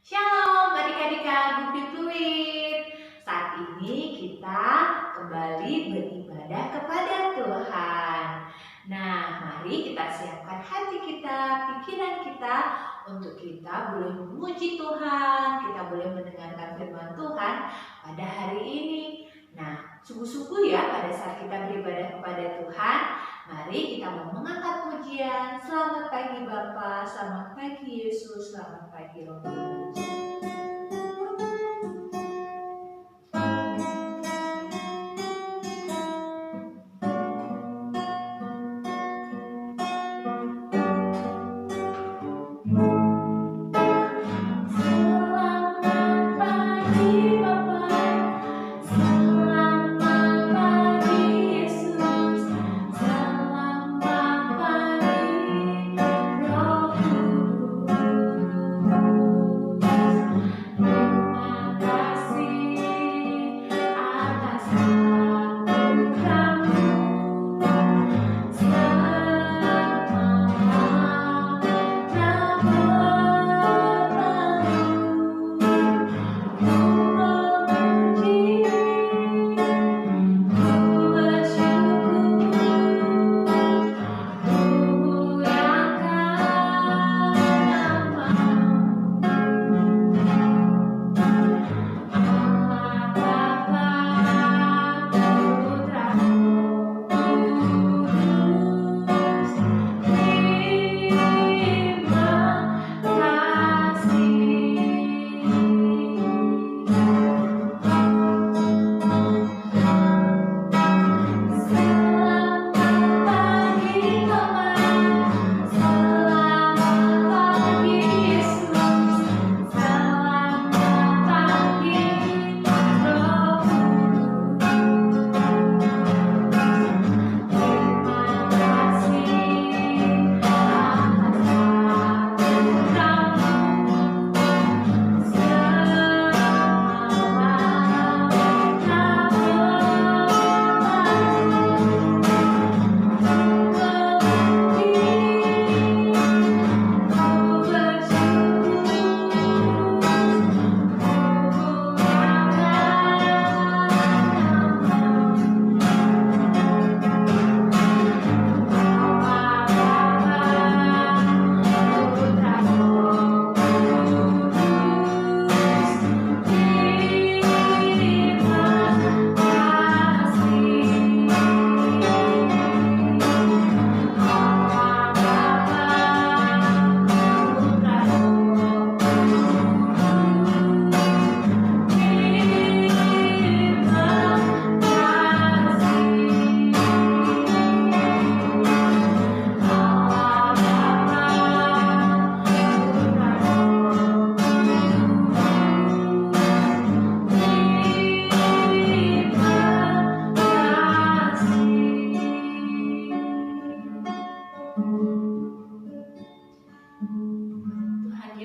Shalom adik-adik Gupi Fluid. Saat ini kita kembali beribadah kepada Tuhan. Nah, mari kita siapkan hati kita, pikiran kita untuk kita boleh memuji Tuhan, kita boleh mendengarkan firman Tuhan pada hari ini. Nah, sungguh-sungguh ya pada saat kita beribadah kepada Tuhan, mari kita mau mengangkat pujian. Selamat pagi Bapa, selamat pagi Yesus, selamat pagi Roh Kudus.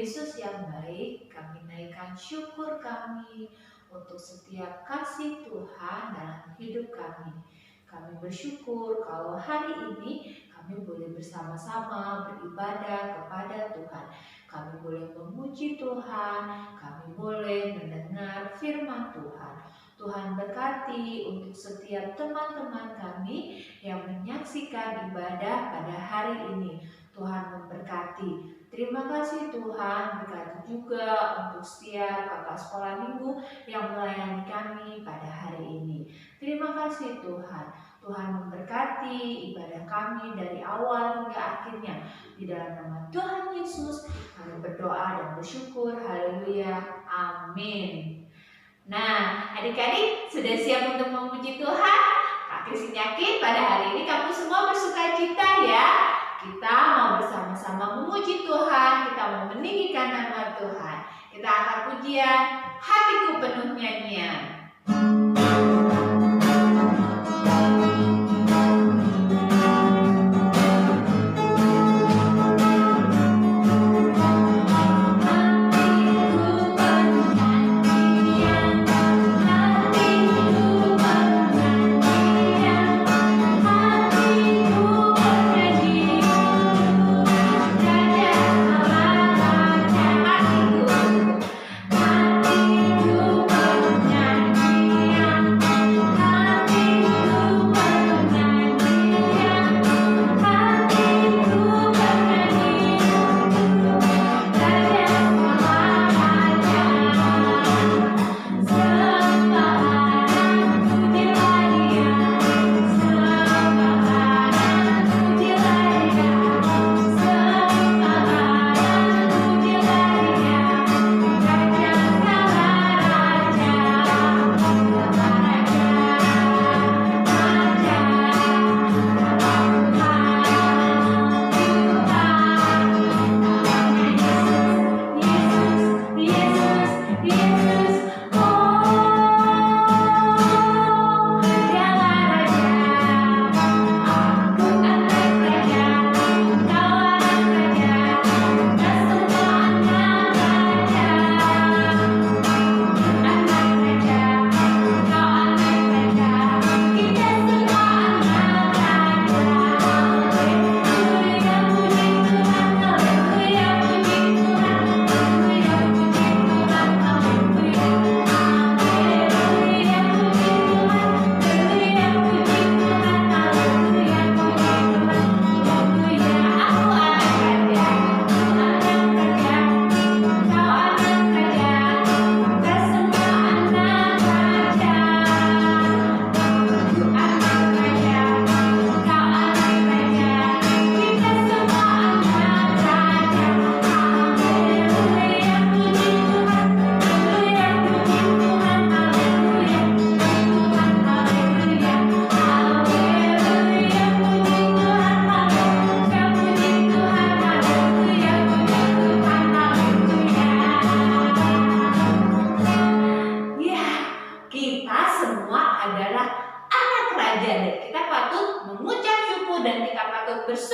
Yesus yang baik, kami naikkan syukur kami untuk setiap kasih Tuhan dalam hidup kami. Kami bersyukur kalau hari ini kami boleh bersama-sama beribadah kepada Tuhan. Kami boleh memuji Tuhan, kami boleh mendengar firman Tuhan. Tuhan berkati untuk setiap teman-teman kami yang menyaksikan ibadah pada hari ini. Tuhan memberkati. Terima kasih Tuhan, berkati juga untuk setiap kakak sekolah minggu yang melayani kami pada hari ini. Terima kasih Tuhan. Tuhan memberkati ibadah kami dari awal hingga akhirnya. Di dalam nama Tuhan Yesus kami berdoa dan bersyukur. Haleluya. Amin. Nah, adik-adik sudah siap untuk memuji Tuhan? Kak Krisin yakin pada hari ini kamu semua bersukacita ya. Kita mau bersama-sama memuji Tuhan, kita mau meninggikan nama Tuhan. Kita angkat pujian, hatiku penuh nyanyian.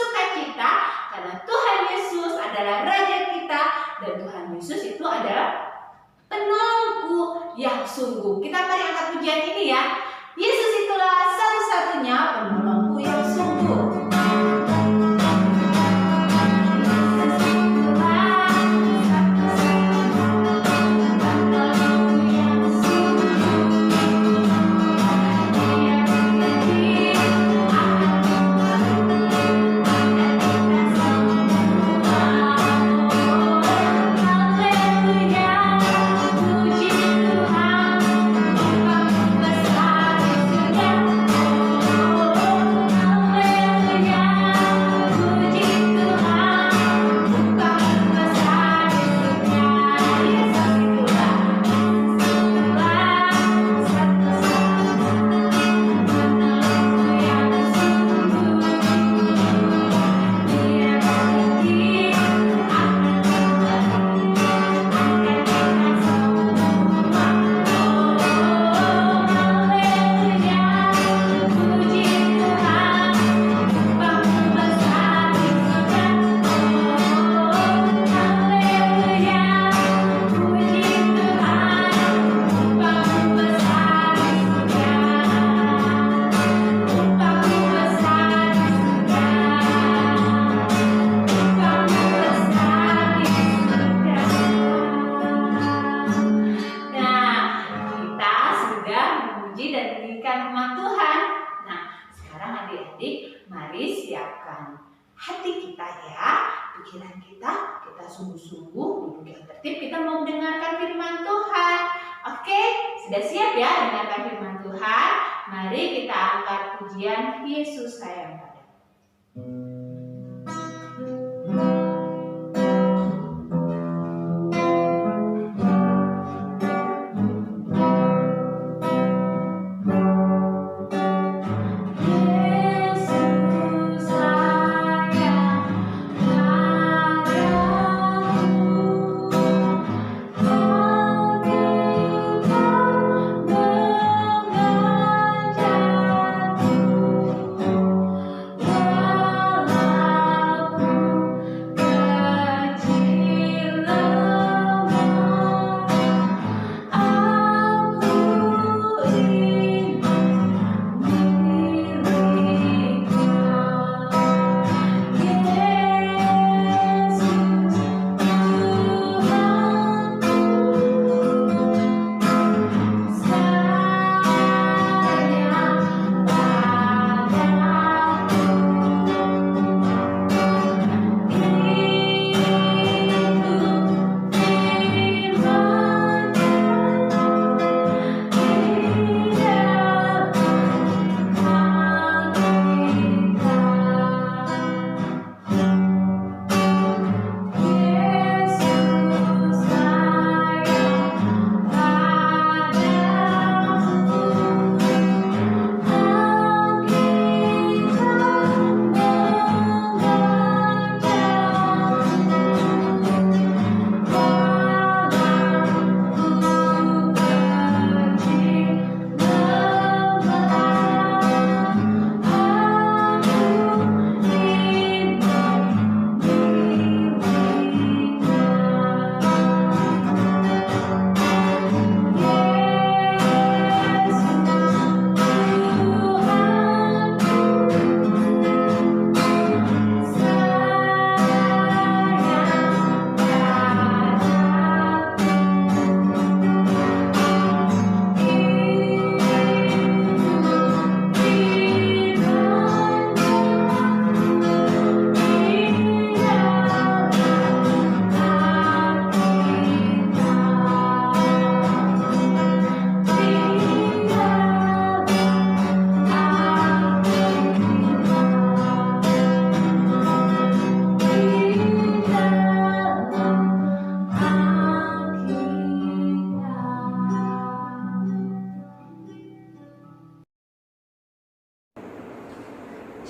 bersukacita karena Tuhan Yesus adalah Raja kita dan Tuhan Yesus itu adalah penolongku yang sungguh. Kita mari angkat pujian ini ya. Yesus itulah satu-satunya penolongku yang sungguh. Sungguh-sungguh duduk yang tertib, kita mau mendengarkan firman Tuhan. Oke, sudah siap ya dengarkan firman Tuhan? Mari kita angkat pujian Yesus sayang padamu.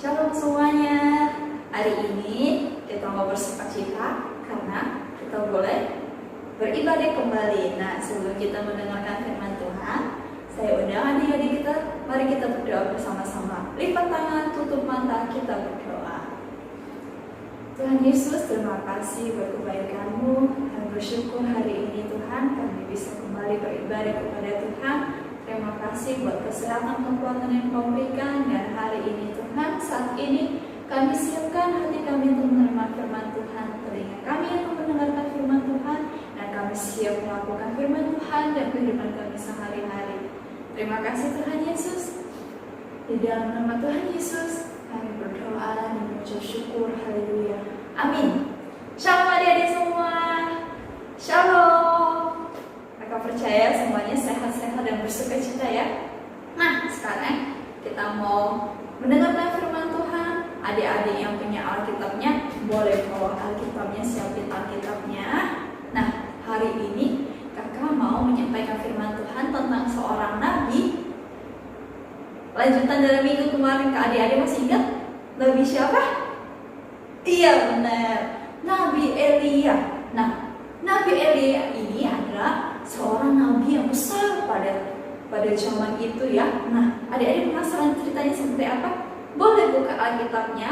Shalom semuanya. Hari ini kita mau bersukacita karena kita boleh beribadah kembali. Nah, sebelum kita mendengarkan firman Tuhan, saya undang adik-adik kita, mari kita berdoa bersama-sama. Lipat tangan, tutup mata, kita berdoa. Tuhan Yesus, terima kasih buat kebaikan-Mu. Kami bersyukur hari ini Tuhan kami bisa kembali beribadah kepada Tuhan. Terima kasih buat kesehatan kekuatan yang Kau berikan. Dan hari ini Tuhan, saat ini kami siapkan hati kami untuk menerima firman Tuhan, telinga kami untuk mendengarkan firman Tuhan, dan kami siap melakukan firman Tuhan dan kehidupan kami sehari-hari. Terima kasih Tuhan Yesus. Di dalam nama Tuhan Yesus kami berdoa dan mengucap syukur. Haleluya. Amin. Shalom adik-adik semua. Shalom. Kakak percaya semuanya sehat-sehat dan bersuka cita ya. Nah, sekarang kita mau mendengarkan firman Tuhan. Adik-adik yang punya Alkitabnya boleh bawa Alkitabnya, siapin Alkitabnya. Nah, hari ini kakak mau menyampaikan firman Tuhan tentang seorang nabi. Lanjutan dari minggu kemarin, ke adik-adik masih ingat? Nabi siapa? Iya benar, Nabi Elia. Nah, Nabi Elia ini adalah seorang nabi yang besar pada zaman itu ya. Nah, adik-adik penasaran ceritanya seperti apa? Boleh buka Alkitabnya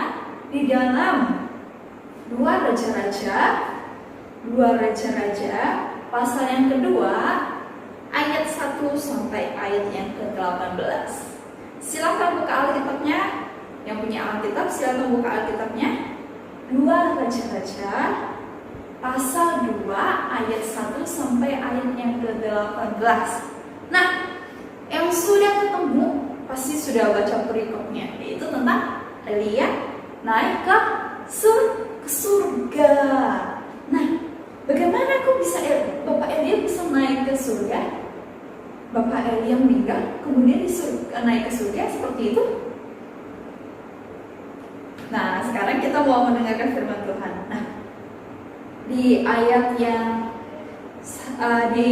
di dalam 2 Raja-Raja pasal yang kedua ayat 1 sampai ayat yang ke-18. Silakan buka Alkitabnya. Yang punya Alkitab silakan buka Alkitabnya. 2 Raja-Raja pasal 2 ayat 1 sampai ayat yang ke-18. Nah, yang sudah ketemu pasti sudah baca perikopnya, yaitu tentang Elia naik ke surga. Nah, bagaimana kok bisa Bapak Elia bisa naik ke surga? Bapak Elia meninggal, kemudian naik ke surga seperti itu. Nah, sekarang kita mau mendengarkan firman Tuhan. Nah, di ayat yang di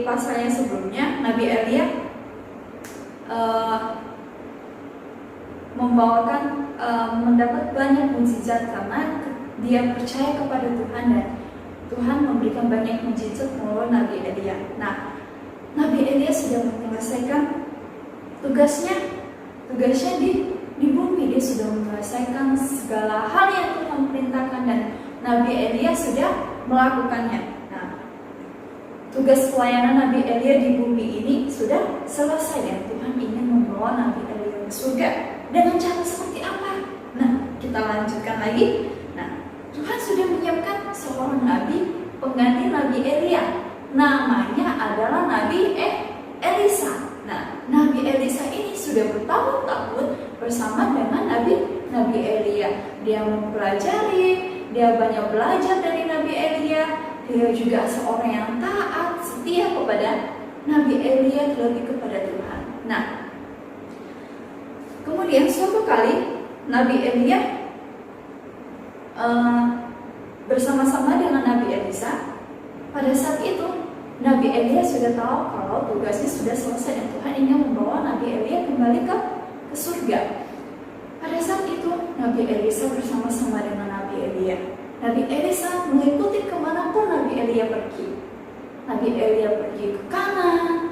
pasal yang sebelumnya, Nabi Elia mendapat banyak mukjizat karena dia percaya kepada Tuhan, dan Tuhan memberikan banyak mukjizat melalui Nabi Elia. Nah, Nabi Elia sudah menyelesaikan tugasnya di bumi. Dia sudah menyelesaikan segala hal yang Tuhan perintahkan, dan Nabi Elia sudah melakukannya. Nah, tugas pelayanan Nabi Elia di bumi ini sudah selesai, dan Tuhan ingin membawa Nabi Elia ke surga. Dengan cara seperti apa? Nah, kita lanjutkan lagi. Nah, Tuhan sudah menyiapkan seorang nabi pengganti Nabi Elia. Namanya adalah Nabi Elisa. Nah, Nabi Elisa ini sudah bertahun-tahun bersama dengan Nabi Elia. Dia mempelajari, dia banyak belajar dari Nabi Elia. Dia juga seorang yang taat, setia kepada Nabi Elia, terlebih kepada Tuhan. Nah, kemudian suatu kali Nabi Elia bersama-sama dengan Nabi Elisa. Pada saat itu Nabi Elia sudah tahu kalau tugasnya sudah selesai, dan Tuhan ingin membawa Nabi Elia kembali ke surga. Pada saat itu Nabi Elisa bersama-sama dengan Nabi Elia. Nabi Elisa mengikuti kemanapun Nabi Elia pergi. Nabi Elia pergi ke kanan,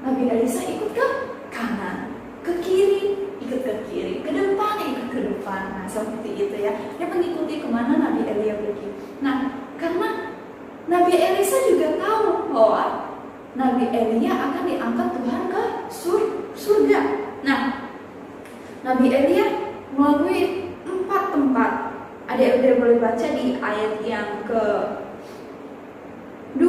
Nabi Elisa ikut ke kanan, ke kiri ikut ke kiri, ke depan ikut ke depan. Nah, seperti itu ya. Dia mengikuti kemana Nabi Elia pergi. Nah, karena Nabi Elisa juga tahu bahwa Nabi Elia akan diangkat Tuhan ke surga. Nah, Nabi Elia melalui 4 tempat. Adik-adik boleh baca di ayat yang ke-2.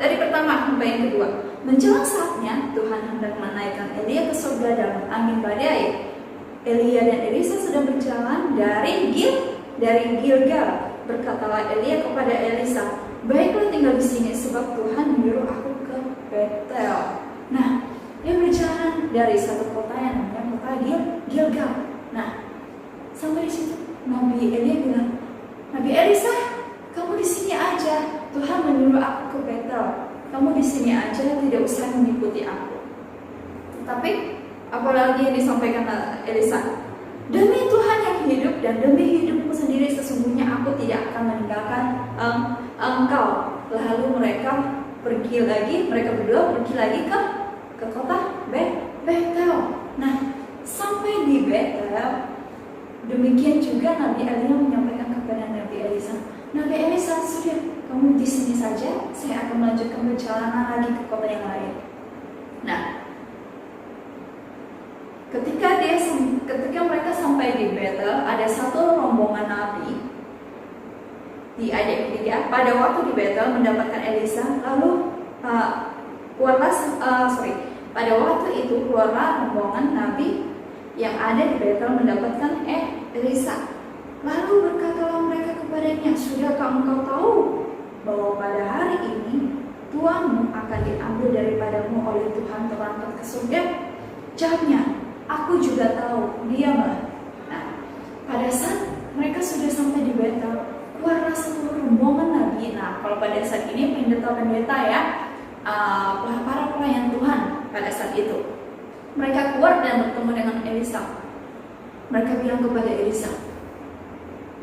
Dari pertama sampai yang kedua. Menjelang saatnya Tuhan hendak menaikkan Elia ke surga dalam angin badai. Elia dan Elisa sedang berjalan dari Gilgal. Berkatalah Elia kepada Elisa, "Baiklah tinggal di sini, sebab Tuhan menyuruh aku ke Betel." Nah, dia berjalan dari satu kota yang namanya kota Gilgal. Nah, sampai di situ Nabi Elia bilang, "Nabi Elisa, kamu di sini aja. Tuhan menyuruh aku ke Betel. Kamu di sini aja, tidak usah mengikuti aku." Tapi apalagi yang disampaikan Elisa? "Demi Tuhan yang hidup dan demi hidupmu sendiri, sesungguhnya aku tidak akan meninggalkan engkau." Lalu mereka berdua pergi lagi ke kota Betel. Nah, sampai di Betel, Demikian juga Nabi Elia menyampaikan kepada Nabi Elisa, Nabi Elisa, sudah, kamu di sini saja, saya akan melanjutkan perjalanan lagi ke kota yang lain. Nah, ketika mereka sampai di Betel, ada satu rombongan nabi di ayat ketiga. Pada waktu di Betel mendapatkan Elisa, lalu pada waktu itu keluarlah rombongan nabi yang ada di Betel mendapatkan Elisa. Lalu berkatalah mereka kepadanya, sudahkah engkau tahu bahwa pada hari ini tuanmu akan diambil daripadamu oleh Tuhan terangkat ke surga? Jawabnya, aku juga tahu, diamlah. Nah, pada saat mereka sudah sampai di Betel, keluarlah satu rombongan nabi. Nah, kalau pada saat ini pendeta-pendeta ya, para pelayan Tuhan pada saat itu, mereka keluar dan bertemu dengan Elisa. Mereka bilang kepada Elisa,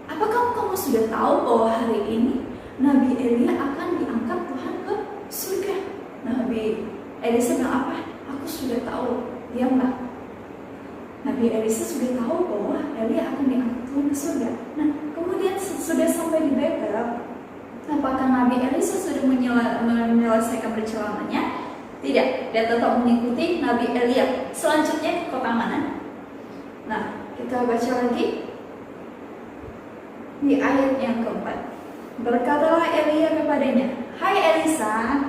apakah kamu sudah tahu bahwa hari ini Nabi Elia akan diangkat Tuhan ke surga? Nabi Elisa bilang apa? Aku sudah tahu, diamlah. Nabi Elisa sudah tahu bahwa Elia akan diangkat Tuhan ke surga. Nah, kemudian sudah sampai di Betel, apakah Nabi Elisa sudah menyelesaikan perjalanannya? Tidak, dia tetap mengikuti Nabi Elia. Selanjutnya ke kota mana? Nah, kita baca lagi di ayat yang keempat. Berkatalah Elia kepadanya, hai Elisa,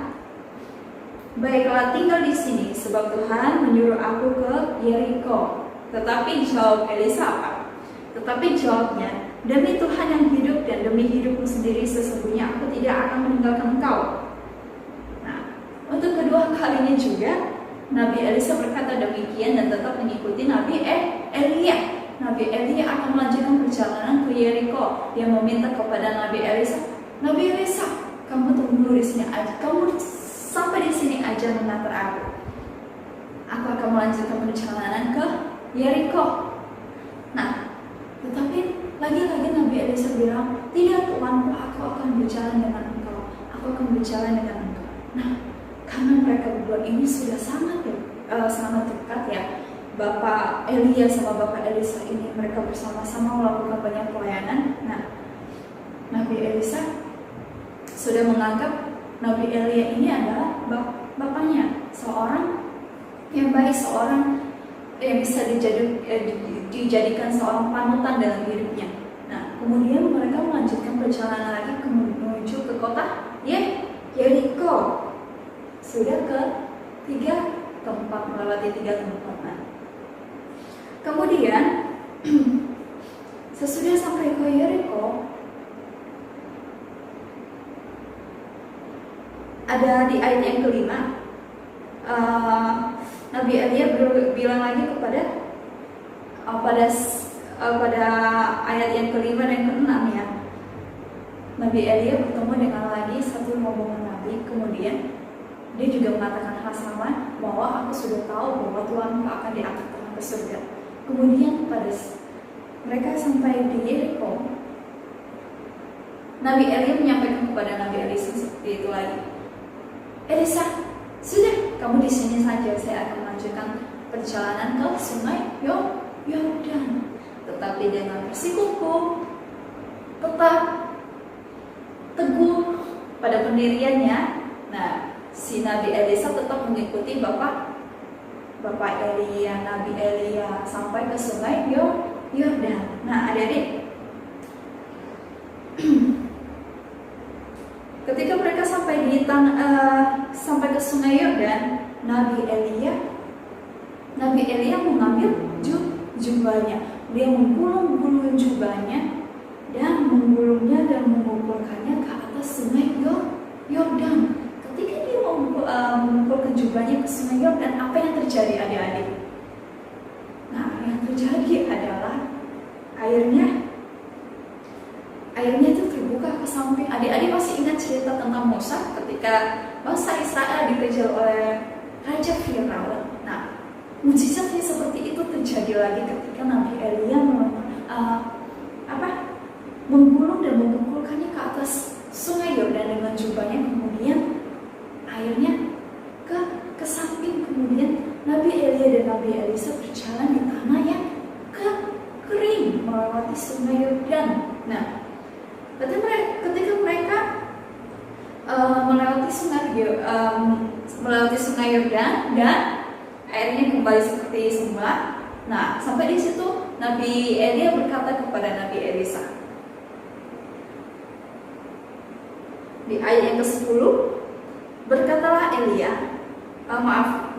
baiklah tinggal di sini, sebab Tuhan menyuruh aku ke Yeriko. Tetapi jawab Elisa apa? Tetapi jawabnya, demi Tuhan yang hidup dan demi hidupmu sendiri, sesungguhnya aku tidak akan meninggalkan engkau. Untuk kedua kalinya juga Nabi Elisa berkata demikian dan tetap mengikuti Nabi Elia. Nabi Elia akan melanjutkan perjalanan ke Yeriko. Dia meminta kepada Nabi Elisa, Nabi Elisa, kamu tunggu di sini aja. Kamu sampai di sini aja mengantar aku. Aku akan melanjutkan perjalanan ke Yeriko. Nah, tetapi lagi-lagi Nabi Elisa bilang, tidak tuanku, aku akan berjalan dengan engkau. Aku akan berjalan dengan engkau. Nah, karena mereka berdua ini sudah sangat dekat ya, Bapak Elia sama Bapak Elisa ini, mereka bersama-sama melakukan banyak pelayanan. Nah, Nabi Elisa sudah menganggap Nabi Elia ini adalah bapaknya, seorang yang baik, seorang yang bisa dijadikan seorang panutan dalam hidupnya. Nah, kemudian mereka melanjutkan perjalanan lagi menuju ke kota Yeriko. Sudah ke 3 tempat, melewati 3 tempat. Nah, kemudian sesudah sampai ke Yeriko, ada di ayat yang kelima, Nabi Elia bilang lagi pada ayat yang kelima dan keenam ya, Nabi Elia bertemu dengan lagi satu rombongan nabi. Kemudian dia juga mengatakan hal sama, bahwa aku sudah tahu bahwa Tuhan akan diangkat ke surga. Kemudian pada mereka sampai di Yeriko, Nabi Elia menyampaikan kepada Nabi Elisa seperti itu lagi. Elisa, sudah, kamu di sini saja, saya akan melanjutkan perjalanan ke sungai Yordan. Tetapi dengan bersikukuh, tetap teguh pada pendiriannya. Nah, si Nabi Elisa tetap mengikuti Bapak Elia, Nabi Elia sampai ke sungai Yordan. Nah, adik-adik, ketika mereka sampai ke sungai Yordan, Nabi Elia mengambil jubahnya. Dia menggulung jubahnya dan menggulungnya dan mengumpulkannya ke atas sungai Yordan. Ketika dia mengumpulkan jubahnya ke sungai Yordan, apa yang terjadi adik-adik? Nah, yang terjadi adalah airnya itu terbuka ke samping. Adik-adik masih ingat cerita tentang Musa ketika bangsa Israel dikejar oleh Raja Firaun. Nah, mujizatnya seperti itu terjadi lagi ketika Nabi Elia menggulung dan mengumpulkannya ke atas sungai Yordan dengan jubahnya. Kemudian airnya ke samping. Kemudian Nabi Elia dan Nabi Elisa berjalan di tanah yang kering. melewati sungai Yordan. Nah, ketika mereka melewati sungai Yordan dan airnya kembali seperti semula. Nah, sampai di situ Nabi Elia berkata kepada Nabi Elisa. Di ayat yang ke-10, berkatalah Elia,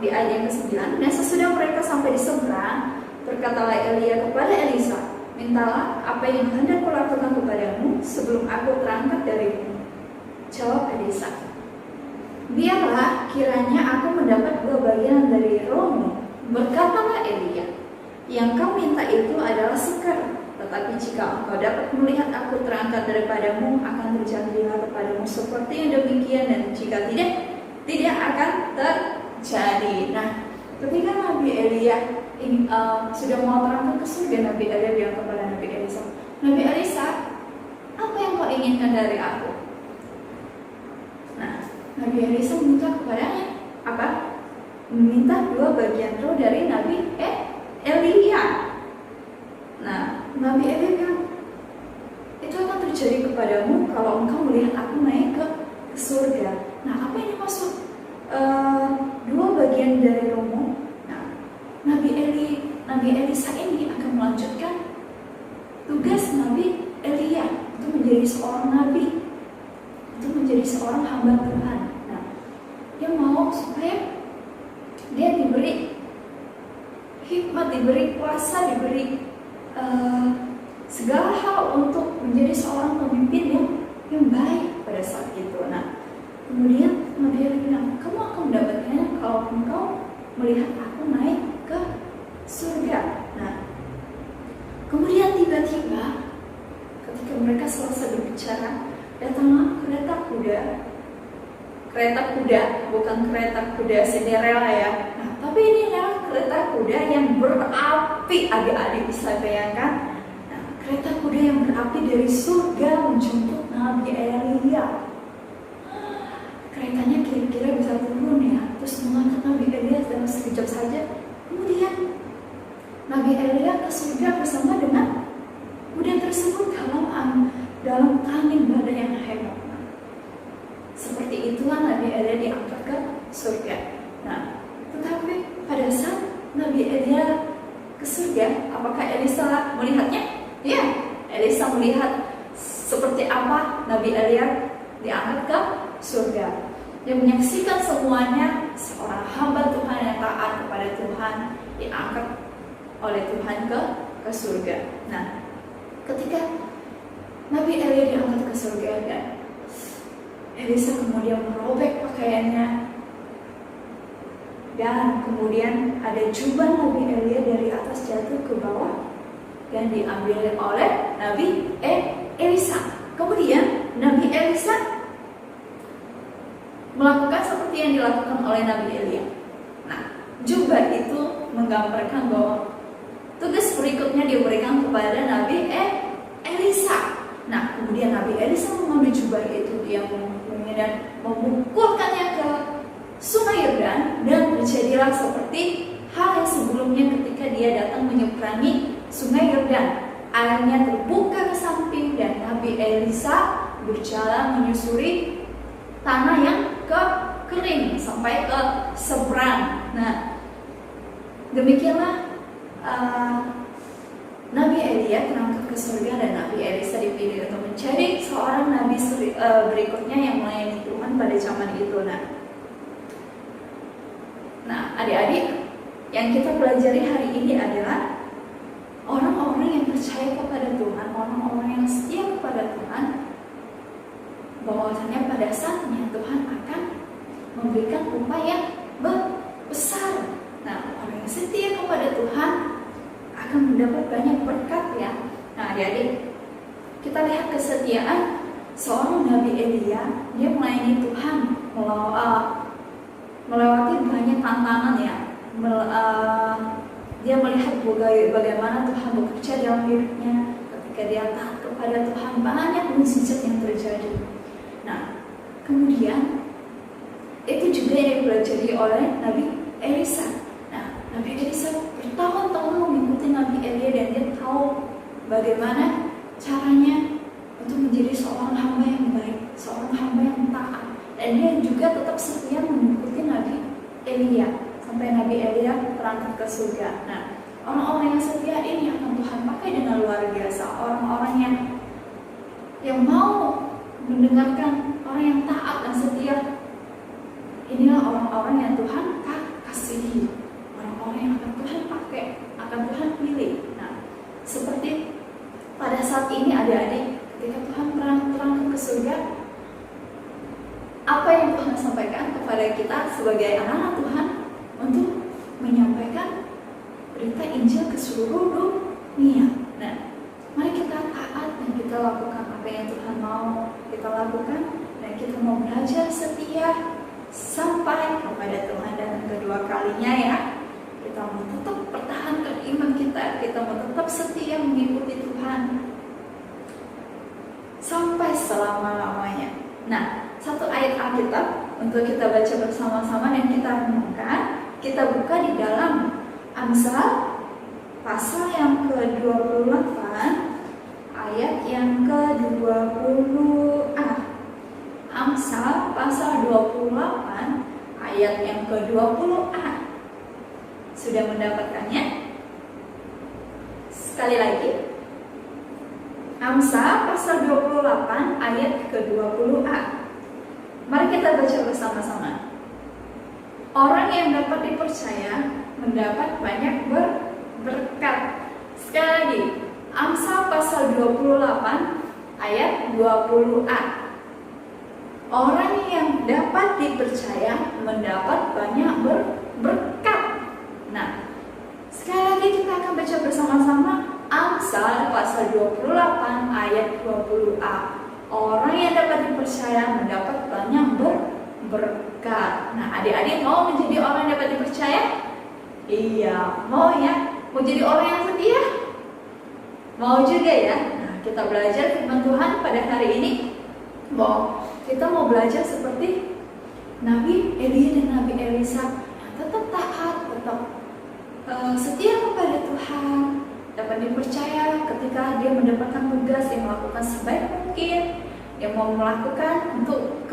di ayat yang ke-9, dan sesudah mereka sampai di seberang, berkatalah Elia kepada Elisa, mintalah apa yang hendak kulakukan kepadamu sebelum aku terangkat darimu. Jawab Elisa, biarlah kiranya aku mendapat 2 bagian dari rohmu. Berkatalah Elia, yang kau minta itu adalah sukar. Tetapi jika engkau dapat melihat aku terangkat daripadamu, akan terjadilah kepadamu seperti yang demikian, dan jika tidak akan terjadi. Nah, ketika Nabi Elia sudah mau terangkat ke surga, Nabi Elia bilang kepada Nabi Elisa, Nabi Elisa, apa yang kau inginkan dari aku? Nah, Nabi Elisa minta kepadanya apa? Meminta 2 bagian roh dari Nabi Elia. Nah, Nabi Elia bilang, itu akan terjadi kepadamu kalau engkau melihat aku naik ke surga. Nah, apa yang dimaksud 2 bagian dari rohmu? Nah, Nabi Elisa ini akan melanjutkan tugas Nabi Elia itu menjadi seorang nabi, itu menjadi seorang hamba Tuhan. Nah, dia mau supaya dia diberi hikmat, diberi kuasa, diberi segala hal untuk menjadi seorang pemimpin yang baik pada saat itu. Nah, kemudian Nabi Elia bilang, kamu akan mendapatkannya kalau engkau melihat aku naik ke surga. Nah, kemudian tiba-tiba ketika mereka selesai berbicara, datanglah kereta kuda, bukan kereta kuda Cinderella ya. Nah, tapi ini adalah kereta kuda yang berapi, adik-adik bisa bayangkan. Nah, kereta kuda yang berapi dari surga menjemput Nabi Elia. Keretanya kira-kira bisa turun ya, terus mengangkat Nabi Elia dalam sekejap saja. Kemudian Nabi Elia ke surga bersama dengan kuda tersebut dalam angin badai yang hebat. Seperti itulah Nabi Elia diangkat ke surga. Nah, tetapi pada saat Nabi Elia ke surga, apakah Elisa melihatnya? Ya, Elisa melihat seperti apa Nabi Elia diangkat ke surga. Dia menyaksikan semuanya, seorang hamba Tuhan yang taat kepada Tuhan diangkat oleh Tuhan ke surga. Nah, ketika Nabi Elia diangkat ke surga dan Elisa kemudian merobek pakaiannya, dan kemudian ada jubah Nabi Elia dari atas jatuh ke bawah dan diambil oleh Nabi Elisa. Kemudian Nabi Elisa melakukan seperti yang dilakukan oleh Nabi Elia. Nah, jubah itu menggambarkan bahwa tugas berikutnya diberikan kepada Nabi Elisa. Nah, kemudian Nabi Elisa mengambil jubah itu, dia mengumpulnya dan memukulkannya ke sungai Yordan, dan terjadilah seperti hal yang sebelumnya ketika dia datang menyeberangi sungai Yordan. Airnya terbuka ke samping dan Nabi Elisa berjalan menyusuri tanah yang kering sampai ke seberang. Nah, demikianlah Nabi Elia terangkat ke surga dan Nabi Elisa dipilih untuk menjadi seorang nabi berikutnya yang melayani Tuhan pada zaman itu. Nah, adik-adik, yang kita pelajari hari ini adalah orang-orang yang percaya kepada Tuhan, orang-orang yang setia kepada Tuhan, bahwasanya pada saatnya Tuhan akan memberikan upah yang besar. Nah, orang yang setia kepada Tuhan akan mendapat banyak berkat ya. Nah, adik-adik, kita lihat kesetiaan seorang Nabi Elia. Dia melayani Tuhan, melewati banyak tantangan ya. Dia melihat bagaimana Tuhan bekerja dalam hidupnya. Ketika dia taat kepada Tuhan, banyak mukjizat yang terjadi. Nah, kemudian itu juga yang dipelajari oleh Nabi Elisa. Nah, Nabi Elisa bertahun-tahun mengikuti Nabi Elia dan dia tahu bagaimana caranya untuk menjadi seorang hamba yang baik, seorang hamba yang taat. Dan dia juga tetap setia mengikuti Nabi Elia sampai Nabi Elia berangkat ke surga. Nah, orang-orang yang setia ini akan Tuhan pakai dengan luar biasa. Orang-orang yang mau mendengarkan, orang yang taat dan setia, inilah orang-orang yang Tuhan kasihi, orang-orang yang akan Tuhan pakai, akan Tuhan pilih. Nah, seperti pada saat ini adik-adik, ketika Tuhan berangkat ke surga, apa yang Tuhan sampaikan kepada kita sebagai anak-anak Tuhan untuk menyampaikan berita Injil ke seluruh dunia. Nah, mari kita taat dan kita lakukan apa yang Tuhan mau kita lakukan, dan kita mau belajar setia sampai kepada Tuhan dan kedua kalinya ya. Kita mau tetap pertahankan iman kita mau tetap setia mengikuti Tuhan sampai selama-lamanya. Nah, satu ayat Alkitab untuk kita baca bersama-sama dan kita renungkan. Kita buka di dalam Amsal pasal yang ke-28 ayat yang ke-20a. Amsal pasal 28 ayat yang ke-20a. Sudah mendapatkannya? Sekali lagi. Amsal pasal 28 ayat ke-20a. Mari kita baca bersama-sama. Orang yang dapat dipercaya mendapat banyak berkat. Sekali lagi, Amsal pasal 28 ayat 20a. Orang yang dapat dipercaya mendapat banyak berkat. Nah, sekali lagi kita akan baca bersama-sama Amsal pasal 28 ayat 20a. Orang yang dapat dipercaya mendapat banyak berkat. Nah, adik-adik mau menjadi orang yang dapat dipercaya? Iya, mau ya? Mau jadi orang yang setia? Mau juga ya? Nah, kita belajar firman Tuhan pada hari ini. Kita mau belajar seperti Nabi Elia dan Nabi Elisa, tetap taat, tetap setia kepada Tuhan, dapat dipercaya ketika dia mendapatkan tugas yang melakukan sebaik mungkin, yang mau melakukan untuk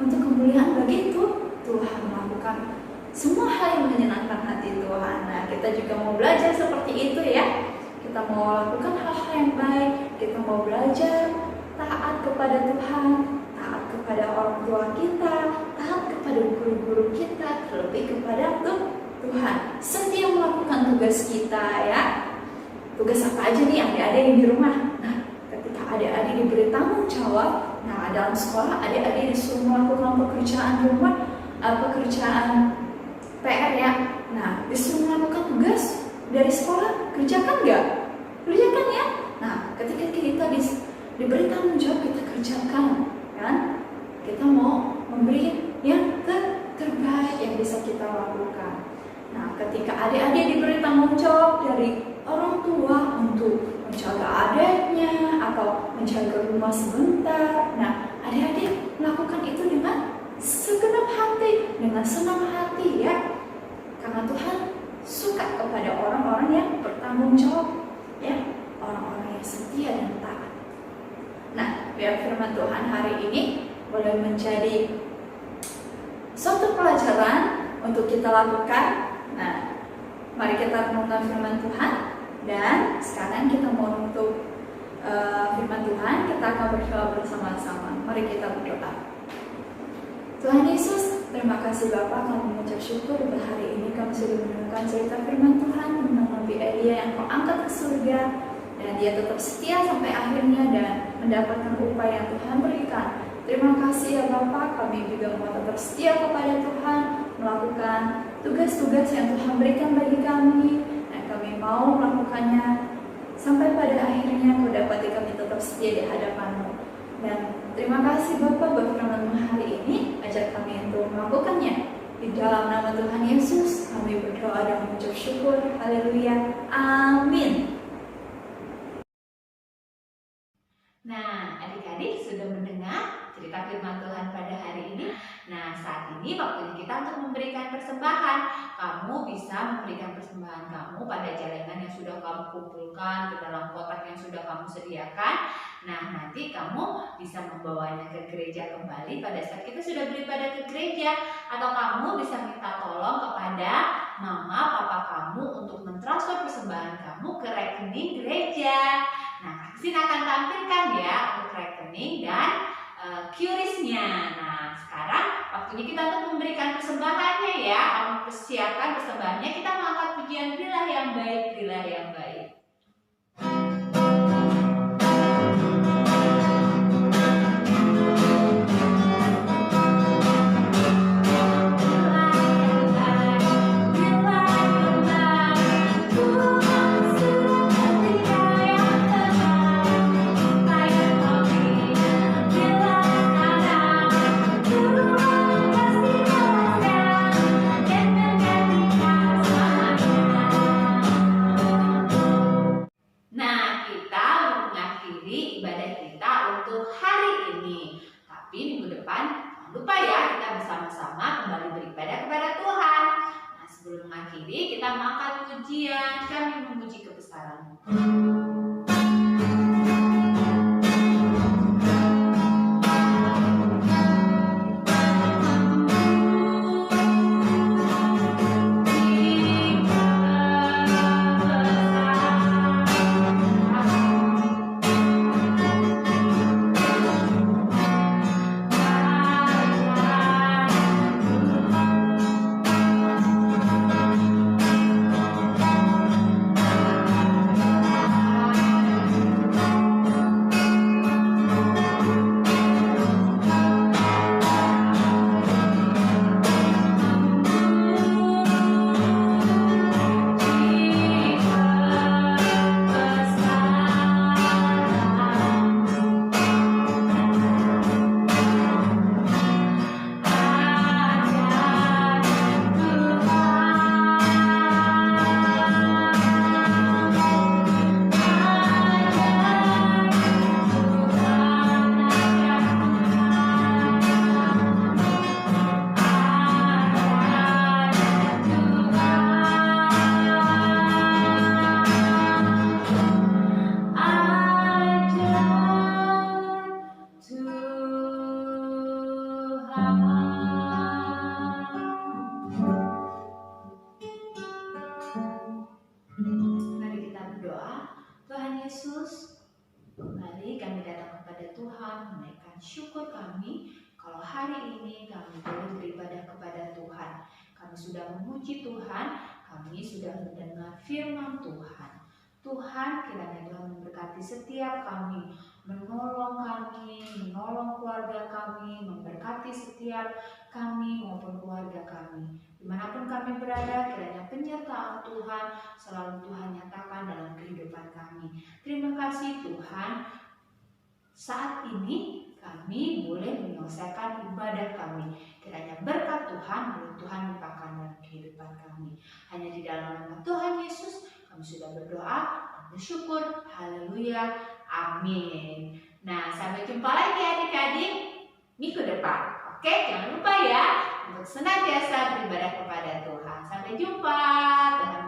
kemuliaan bagi itu Tuhan, melakukan semua hal yang menyenangkan hati Tuhan. Nah, kita juga mau belajar seperti itu ya. Kita mau lakukan hal-hal yang baik, kita mau belajar taat kepada Tuhan, taat kepada orang tua kita, taat kepada guru-guru kita, terlebih kepada Tuhan. Setia melakukan tugas kita ya. Tugas apa aja nih adik-adik yang di rumah? Nah, ketika adik-adik diberi tanggung jawab, nah dalam sekolah adik-adik disuruh melakukan pekerjaan rumah, pekerjaan PR ya. Nah, disuruh melakukan tugas dari sekolah, kerjakan nggak? Kerjakan ya. Nah, ketika kita diberi tanggung jawab, kita kerjakan kan? Kita mau memberi yang terbaik yang bisa kita lakukan. Nah, ketika adik-adik diberi tanggung jawab dari orang tua untuk menjaga adiknya atau menjaga rumah sebentar, nah adik-adik melakukan itu dengan segenap hati, dengan senang hati ya, karena Tuhan suka kepada orang-orang yang bertanggung jawab ya, orang-orang yang setia dan taat. Nah, biar firman Tuhan hari ini boleh menjadi suatu pelajaran untuk kita lakukan. Nah, mari kita renungkan firman Tuhan, dan sekarang kita mau untuk firman Tuhan, kita akan berdoa bersama-sama. Mari kita berdoa. Tuhan Yesus, terima kasih Bapa, kami mengucap syukur pada hari ini kami sudah mendengarkan cerita firman Tuhan tentang Nabi Elia yang Kau angkat ke surga, dan dia tetap setia sampai akhirnya dan mendapatkan upah yang Tuhan berikan. Terima kasih ya Bapa, kami juga mau tetap setia kepada Tuhan, melakukan tugas-tugas yang Tuhan berikan bagi kami, dan kami mau melakukannya sampai pada akhirnya Kau dapati kami tetap setia di hadapan-Mu. Dan terima kasih Bapa buat firman-Mu hari ini, ajar kami untuk melakukannya. Di dalam nama Tuhan Yesus kami berdoa dan mengucap syukur. Haleluya, amin. Nah, adik-adik sudah mendengar cerita firman Tuhan pada hari ini. Nah, saat ini waktunya kita untuk memberikan persembahan. Kamu bisa memberikan persembahan kamu pada celengan yang sudah kamu kumpulkan, ke dalam kotak yang sudah kamu sediakan. Nah, nanti kamu bisa membawanya ke gereja kembali pada saat kita sudah beribadah ke gereja. Atau kamu bisa minta tolong kepada mama, papa kamu untuk mentransfer persembahan kamu ke rekening gereja. Nah, Kaksin akan tampilkan ya untuk rekening dan QRIS-nya. Nah, sekarang waktunya kita untuk memberikan persembahannya ya. Kamu persiapkan persembahannya. Kita mengangkat pujian Berilah yang baik, berilah yang baik. Lupa ya, kita bersama-sama kembali beribadah kepada Tuhan. Nah, sebelum mengakhiri, kita mengangkat pujian, kami memuji kebesaran-Mu. Syukur kami kalau hari ini kami boleh beribadah kepada Tuhan. Kami sudah memuji Tuhan, kami sudah mendengar firman Tuhan. Tuhan, kiranya Tuhan memberkati setiap kami, menolong kami, menolong keluarga kami, memberkati setiap kami maupun keluarga kami. Dimanapun kami berada, kiranya penyertaan Tuhan selalu Tuhan nyatakan dalam kehidupan kami. Terima kasih Tuhan, saat ini kami boleh menyelesaikan ibadah kami. Kiranya berkat Tuhan, lalu Tuhan limpahkan dalam kehidupan kami. Hanya di dalam nama Tuhan Yesus kami sudah berdoa dan bersyukur. Haleluya. Amin. Nah, sampai jumpa lagi adik-adik minggu depan. Oke, jangan lupa ya untuk senantiasa beribadah kepada Tuhan. Sampai jumpa. Tuhan